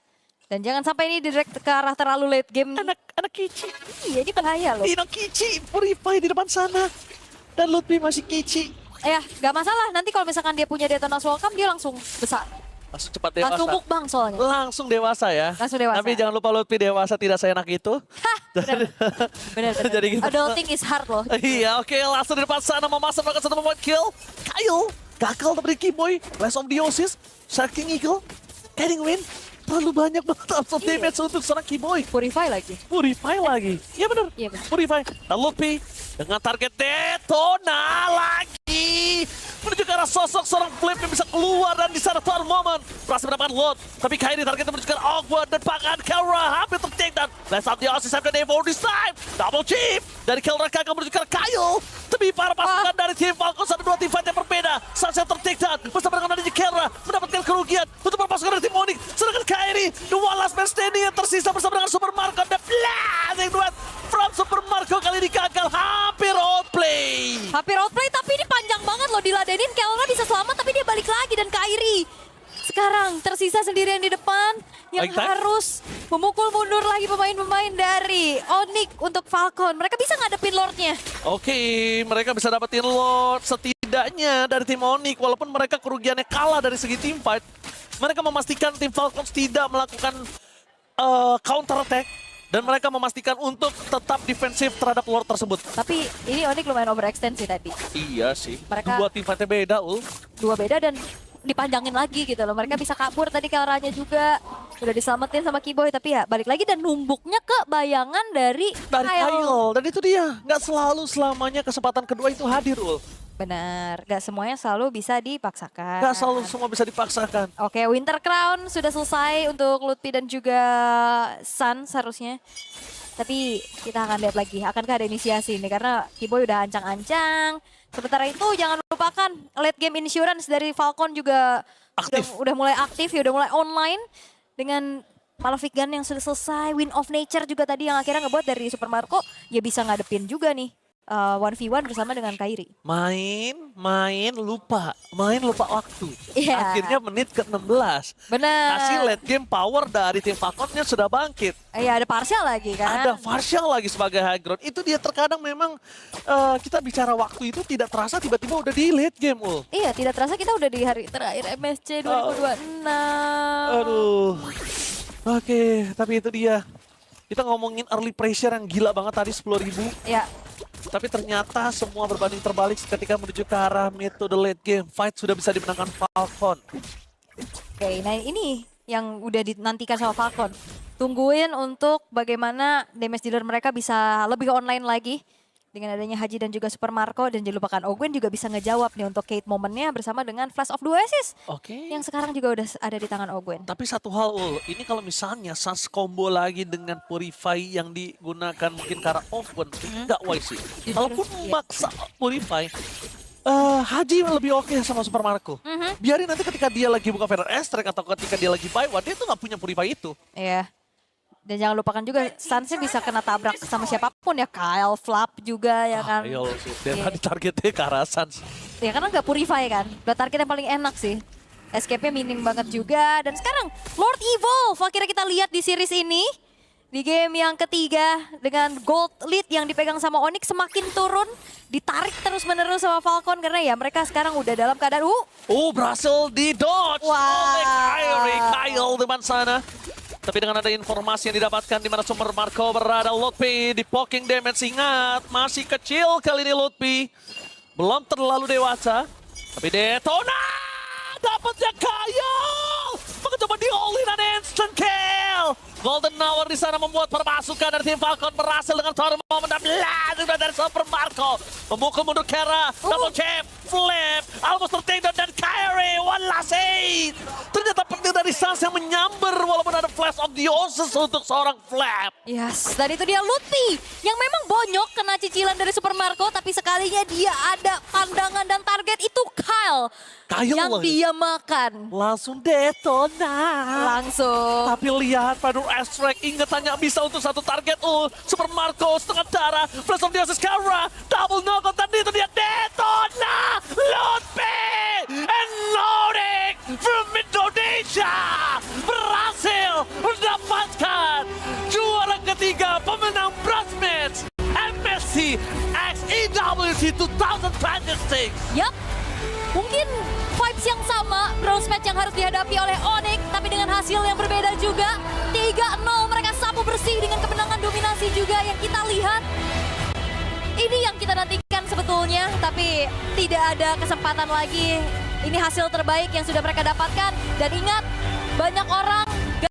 Dan jangan sampai ini direct ke arah terlalu late game. Anak Kici, Iya, ini bahaya loh. Dino Kici, Purify di depan sana. Dan Lutfi masih Kici. Ya, gak masalah. Nanti kalau misalkan dia punya Detona's Welcome, dia langsung besar. Langsung cepat dewasa. Langsung mukbang soalnya. Langsung dewasa ya. Langsung dewasa. Tapi jangan lupa Lutfi dewasa tidak seenak itu. Bener. Jadi gitu. Adulting is hard loh. Iya, oke, langsung di depan sana memasang melakukan satu point kill. Kyle gagal dari Keyboy. Last of the Oasis, Sharking Eagle, Heading Win. Terlalu banyak banget absorb damage untuk seorang Keyboy. Purify lagi. Purify lagi. Iya bener. Iya, bener. Purify. Dan Lutfi dengan target Detona lagi. Menuju ke arah sosok seorang Flip yang bisa keluar dan di sana tuan moment. Berhasil mendapatkan load. Tapi Kairi targetnya menuju ke arah Ogwan dan bahkan Kelra hampir ter-take down. Last up the Oasis after day 4 this time. Double chip dari Kelra Kakak menuju ke arah Kyle. Tapi para pasukan dari tim Falcons ada dua tim fight yang berbeda. Sunset ter-take down bersama dengan adanya Kelra mendapatkan kerugian untuk para pasukan dari tim Onyx. Sedangkan Kairi, the one last man standing yang tersisa bersama dengan Super Marco dan blazing duet from Super Marco kali ini gagal hampir outplay. Hampir outplay tapi ini panjang banget loh diladenin. Kelra bisa selamat tapi dia balik lagi dan Kairi sekarang tersisa sendirian di depan yang Baik, Tan. harus memukul mundur lagi pemain-pemain dari Onyx untuk Falcon. Mereka bisa ngadepin Lordnya. Oke, mereka bisa dapetin Lord setidaknya dari tim Onyx walaupun mereka kerugiannya kalah dari segi team fight. Mereka memastikan tim Falcons tidak melakukan counter attack dan mereka memastikan untuk tetap defensif terhadap Lord tersebut. Tapi ini Onyx lumayan overextend sih tadi. Iya sih, Mereka- dua tim fightnya beda, Dua beda dan dipanjangin lagi gitu loh. Mereka bisa kabur tadi Kelranya juga. Udah diselamatin sama Keyboy tapi ya balik lagi dan numbuknya ke bayangan dari Dari Kyle. Kyle. Dan itu dia, nggak selalu selamanya kesempatan kedua itu hadir, Benar, gak semuanya selalu bisa dipaksakan. Gak selalu semua bisa dipaksakan. Oke, Winter Crown sudah selesai untuk Lutfi dan juga Sun seharusnya. Tapi kita akan lihat lagi, akankah ada inisiasi ini karena Kiboy udah ancang-ancang. Sementara itu jangan lupakan late game insurance dari Falcon juga Aktif. udah mulai aktif ya, udah mulai online dengan Malefic Gun yang sudah selesai, Wind of Nature juga tadi yang akhirnya ngebuat dari Super Marco ya bisa ngadepin juga nih 1v1 bersama dengan Kairi. Main lupa waktu. Iya. Akhirnya menit ke-16. Benar. Hasil late game power dari tim Falconnya sudah bangkit. Iya, ada partial lagi kan. Ada partial lagi sebagai high ground. Itu dia terkadang memang kita bicara waktu itu tidak terasa tiba-tiba udah di late game, Ul. Iya, tidak terasa kita udah di hari terakhir MSC 2026. Aduh. Oke, tapi itu dia. Kita ngomongin early pressure yang gila banget tadi 10.000. Ya, Tapi ternyata semua berbanding terbalik ketika menuju ke arah metode late game. Fight sudah bisa dimenangkan Falcon. oke. Nah ini yang udah dinantikan sama Falcon. Tungguin untuk bagaimana damage dealer mereka bisa lebih online lagi. Dengan adanya Haji dan juga Super Marco. Dan jangan lupakan Ogwen juga bisa ngejawab nih untuk Kate momennya bersama dengan Flash of Duesis. Oke. Yang sekarang juga udah ada di tangan Ogwen. Tapi satu hal, Ul. Ini kalau misalnya Sans combo lagi dengan Purify yang digunakan mungkin ke arah open, nggak wise sih. Kalaupun maksa Purify, Haji lebih oke sama Super Marco. Biarin nanti ketika dia lagi buka Feather Astrek atau ketika dia lagi buy, dia tuh nggak punya Purify itu. Iya. Dan jangan lupakan juga Sansnya bisa kena tabrak sama siapapun ya. Kyle, Flap juga ya kan. Ayo sih, dia Iya. tadi targetnya ke arah Sans. Ya karena nggak Purify kan. Udah target yang paling enak sih. Escape-nya minim banget juga. Dan sekarang Lord Evolve akhirnya kita lihat di series ini. Di game yang ketiga dengan gold lead yang dipegang sama Onyx semakin turun. Ditarik terus menerus sama Falcon karena ya mereka sekarang udah dalam keadaan Berhasil di dodge Wah. oleh Kyle depan sana. Tapi dengan ada informasi yang didapatkan di mana Super Marco berada, Lutfi di poking damage. Ingat, masih kecil kali ini Lutfi. Belum terlalu dewasa. Tapi Detona dapatnya Kyle. Mencoba di all-in dan instant kill. Golden Hour di sana membuat permasukan dari tim Falcon berhasil dengan Thor Moment dan juga dari Super Marco. Memukul mundur Kera, double chip, flip, almost tertakedown dan Kyrie, one last hit. Ternyata penting dari Sans yang menyambar walaupun ada Flash of Dionysus untuk seorang Flap. Yes, dan itu dia Lutfi yang memang bonyok kena cicilan dari Super Marco, tapi sekalinya dia ada pandangan dan target itu Kyle yang lagi. dia makan. Langsung Detona. Langsung. Tapi lihat Feather Astrek, ingat hanya bisa untuk satu target. Super Marco setengah darah, Flash of Dionysus Kara, double knockout dan itu dia Detona. Lutfi and Nordic from Indonesia berhasil mendapatkan juara ketiga pemenang bronze match MSC X EWC 2026. Yap, mungkin vibes yang sama, bronze match yang harus dihadapi oleh Onyx, tapi dengan hasil yang berbeda juga. 3-0 mereka sapu bersih dengan kemenangan dominasi juga yang kita lihat. Ini yang kita nantikan sebetulnya, tapi tidak ada kesempatan lagi. Ini hasil terbaik yang sudah mereka dapatkan. Dan ingat, banyak orang